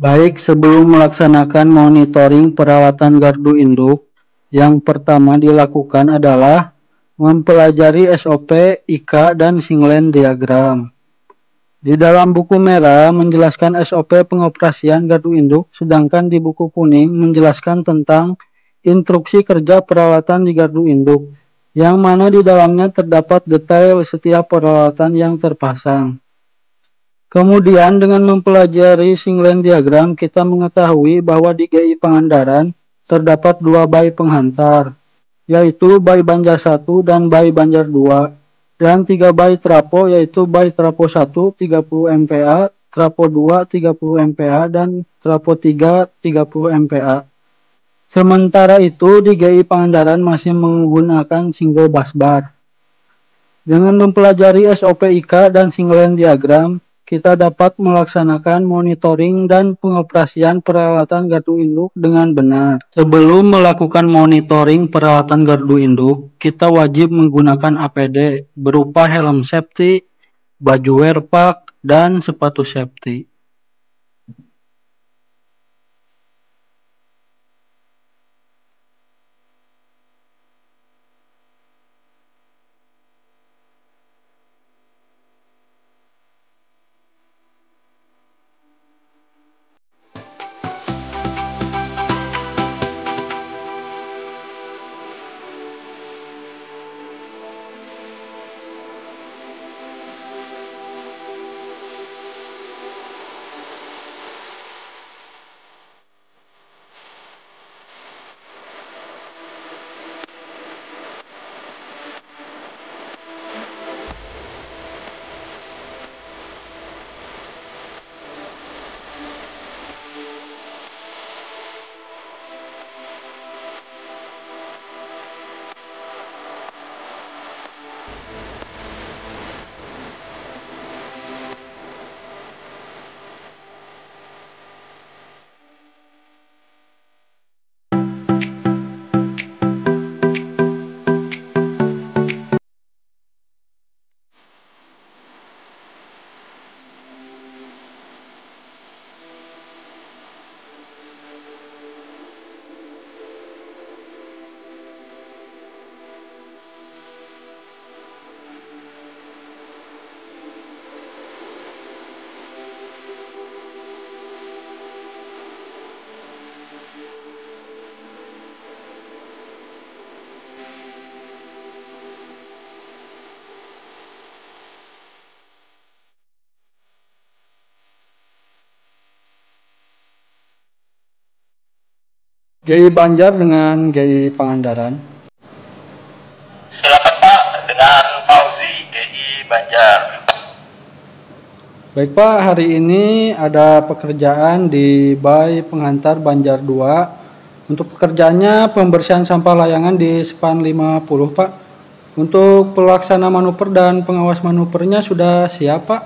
Baik, sebelum melaksanakan monitoring perawatan gardu induk, yang pertama dilakukan adalah mempelajari SOP, IK, dan Singlen diagram. Di dalam buku merah menjelaskan SOP pengoperasian gardu induk, sedangkan di buku kuning menjelaskan tentang instruksi kerja perawatan di gardu induk, yang mana di dalamnya terdapat detail setiap peralatan yang terpasang. Kemudian dengan mempelajari Singlen diagram, kita mengetahui bahwa di GI Pangandaran terdapat dua bay penghantar, yaitu bay Banjar 1 dan bay Banjar 2, dan 3 bay trapo, yaitu bay trapo 1 30 MPa, trapo 2 30 MPa, dan trapo 3 30 MPa. Sementara itu di GI Pangandaran masih menggunakan single busbar. Dengan mempelajari SOP IK dan Singlen diagram, kita dapat melaksanakan monitoring dan pengoperasian peralatan gardu induk dengan benar. Sebelum melakukan monitoring peralatan gardu induk, kita wajib menggunakan APD berupa helm safety, baju wear pack, dan sepatu safety. GI Banjar dengan GI Pangandaran. Silakan Pak, dengan Fauzi, GI Banjar. Baik Pak, hari ini ada pekerjaan di bay penghantar Banjar 2. Untuk pekerjaannya pembersihan sampah layangan di span 50 Pak. Untuk pelaksana manuver dan pengawas manuvernya sudah siap Pak?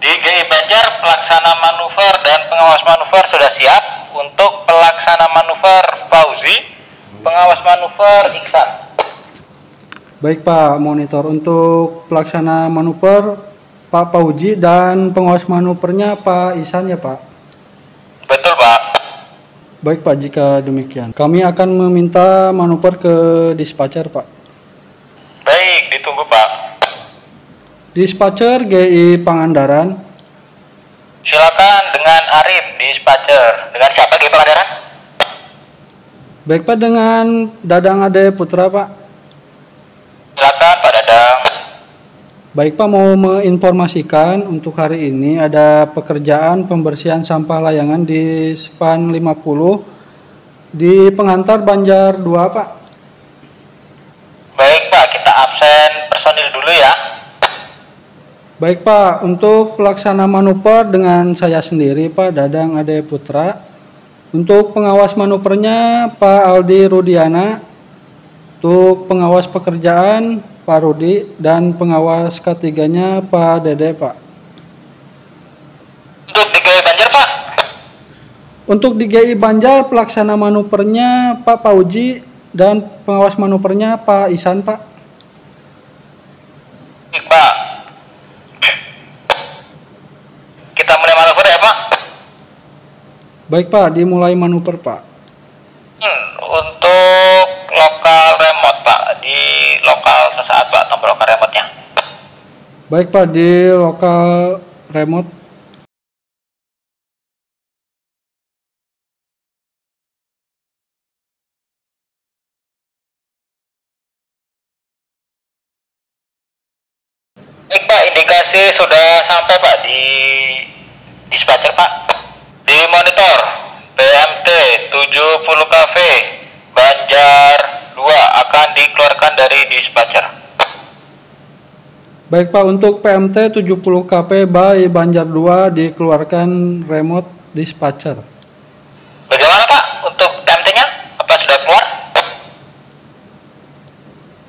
Di GI Banjar, pelaksana manuver dan pengawas manuver sudah siap. Untuk pelaksana manuver Fauzi, pengawas manuver Iksan. Baik Pak, monitor. Untuk pelaksana manuver Pak Fauzi dan pengawas manuvernya Pak Ihsan ya Pak? Betul Pak. Baik Pak, jika demikian kami akan meminta manuver ke dispatcher Pak. Baik, ditunggu Pak. Dispatcher GI Pangandaran. Silakan dengan Arif, dispatcher. Dengan siapa GI Pangandaran? Baik Pak, dengan Dadang Ade Putra Pak. Silakan Pak Dadang. Baik Pak, mau menginformasikan untuk hari ini ada pekerjaan pembersihan sampah layangan di span 50 di penghantar Banjar 2 Pak. Baik Pak, kita absen personil dulu ya. Baik Pak, untuk pelaksana manuver dengan saya sendiri Pak Dadang Ade Putra. Untuk pengawas manuvernya Pak Aldi Rudiana. Untuk pengawas pekerjaan Pak Rudi, dan pengawas ketiganya Pak Dede Pak. Untuk di GI Banjar Pak? Untuk di GI Banjar pelaksana manuvernya Pak Fauzi dan pengawas manuvernya Pak Ihsan Pak. Baik Pak. Kita mulai manuver ya Pak? Baik Pak, dimulai manuver Pak. Untuk lokal remote Pak, di lokal sesaat Pak, tombol lokal remote-nya. Baik Pak, di lokal remote. Baik Pak, indikasi sudah sampai Pak di dispatcher Pak. Di monitor PMT 70 Cafe Banjar 2 akan dikeluarkan dari dispatcher. Baik Pak, untuk PMT 70 KP by Banjar 2 dikeluarkan remote dispatcher. Bagaimana Pak untuk PMT-nya? Apa sudah keluar?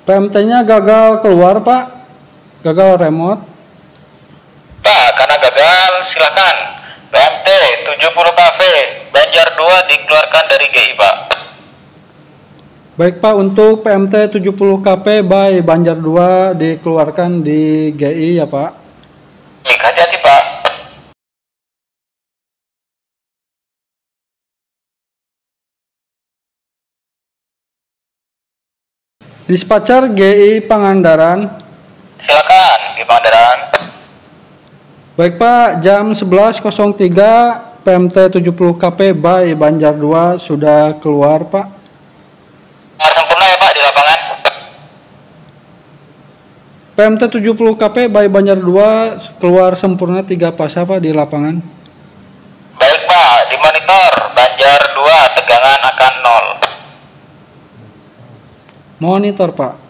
PMT-nya gagal keluar Pak, gagal remote. Pak, karena gagal silakan PMT 70 Cafe Banjar 2 dikeluarkan dari GI Pak. Baik Pak, untuk PMT 70 KP by Banjar 2 dikeluarkan di GI ya Pak. Baik, hati-hati Pak. Dispatcher GI Pangandaran. Silakan di Pangandaran. Baik Pak, jam 11.03 PMT 70 KP by Banjar 2 sudah keluar Pak. Sempurna ya Pak di lapangan. PMT 70 KP by Banjar 2 keluar sempurna 3 fasa Pak di lapangan. Baik Pak, di monitor Banjar 2 tegangan akan 0. Monitor Pak.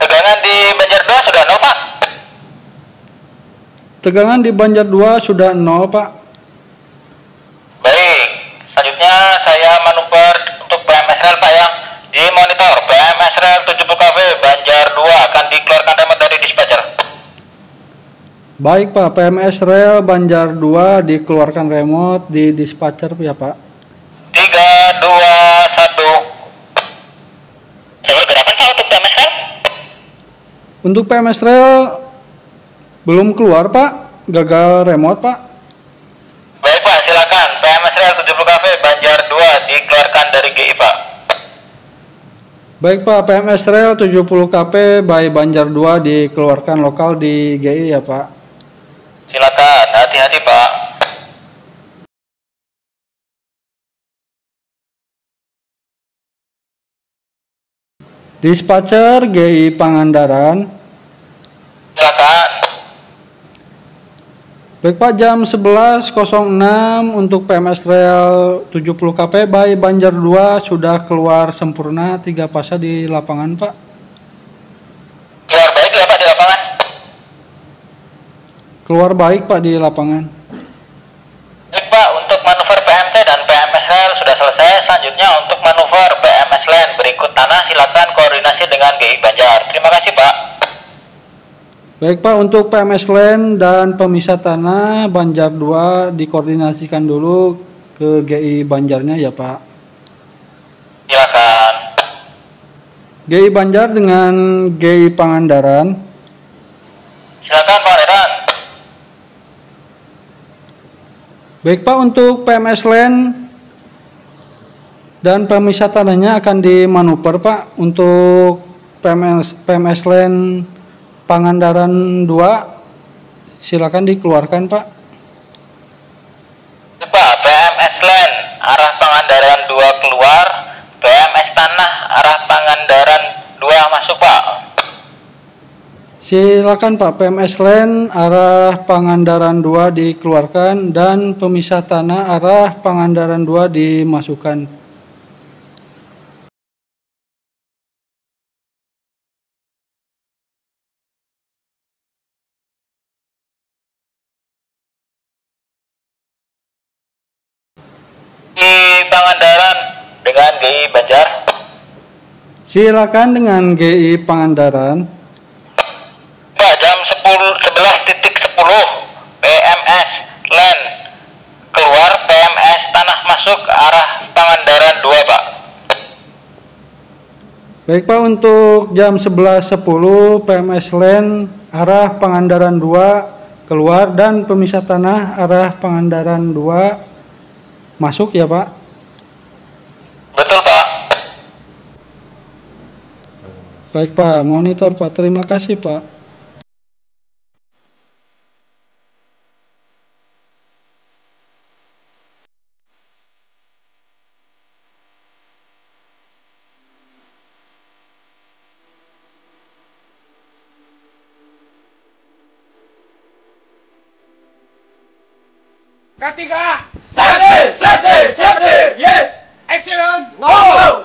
Tegangan di Banjar 2 sudah 0 Pak. Tegangan di Banjar 2 sudah 0 Pak. Baik, selanjutnya saya manuver untuk PMS rel Pak ya. Di monitor PMS rel 70 KV Banjar 2 akan dikeluarkan remote dari dispatcher. Baik Pak, PMS rel Banjar 2 dikeluarkan remote di dispatcher ya Pak. 3, 2, 1. Saya gerakan Pak untuk PMS rel. Untuk PMS rel belum keluar Pak, gagal remote Pak. Baik Pak, silakan PMS rel 70 KV Banjar 2 dikeluarkan dari GI Pak. Baik Pak, PMS rel 70 KP by Banjar 2 dikeluarkan lokal di GI ya Pak. Silakan, hati-hati Pak. Dispatcher GI Pangandaran. Silakan. Baik Pak, jam 11.06 untuk PMS rel 70 KP by Banjar 2 sudah keluar sempurna 3 fasa di lapangan Pak. Keluar baik ya Pak di lapangan. Keluar baik Pak di lapangan. Baik Pak, untuk manuver PMT dan PMS rel sudah selesai. Selanjutnya untuk manuver PMS line berikut tanah silakan koordinasi dengan GI Banjar. Terima kasih Pak. Baik Pak, untuk PMS Land dan pemisah tanah Banjar 2 dikoordinasikan dulu ke GI Banjarnya ya Pak. Silakan. GI Banjar dengan GI Pangandaran. Silakan Pak Redan. Baik Pak, untuk PMS Land dan pemisah tanahnya akan dimanuver Pak. Untuk PMS Land Pangandaran 2 silakan dikeluarkan Pak. Pak, PMS Land arah Pangandaran 2 keluar, PMS Tanah arah Pangandaran 2 masuk Pak. Silakan Pak, PMS Land arah Pangandaran 2 dikeluarkan dan pemisah tanah arah Pangandaran 2 dimasukkan. Pangandaran dengan GI Banjar. Silakan dengan GI Pangandaran. Pak, jam 11.10 PMS Land keluar, PMS Tanah masuk arah Pangandaran 2 Pak. Baik Pak, untuk jam 11.10 PMS Land arah Pangandaran 2 keluar, dan pemisah tanah arah Pangandaran 2 masuk ya Pak? Betul Pak. Baik Pak, monitor Pak, terima kasih Pak. Ketiga, safety, yes. Action, go.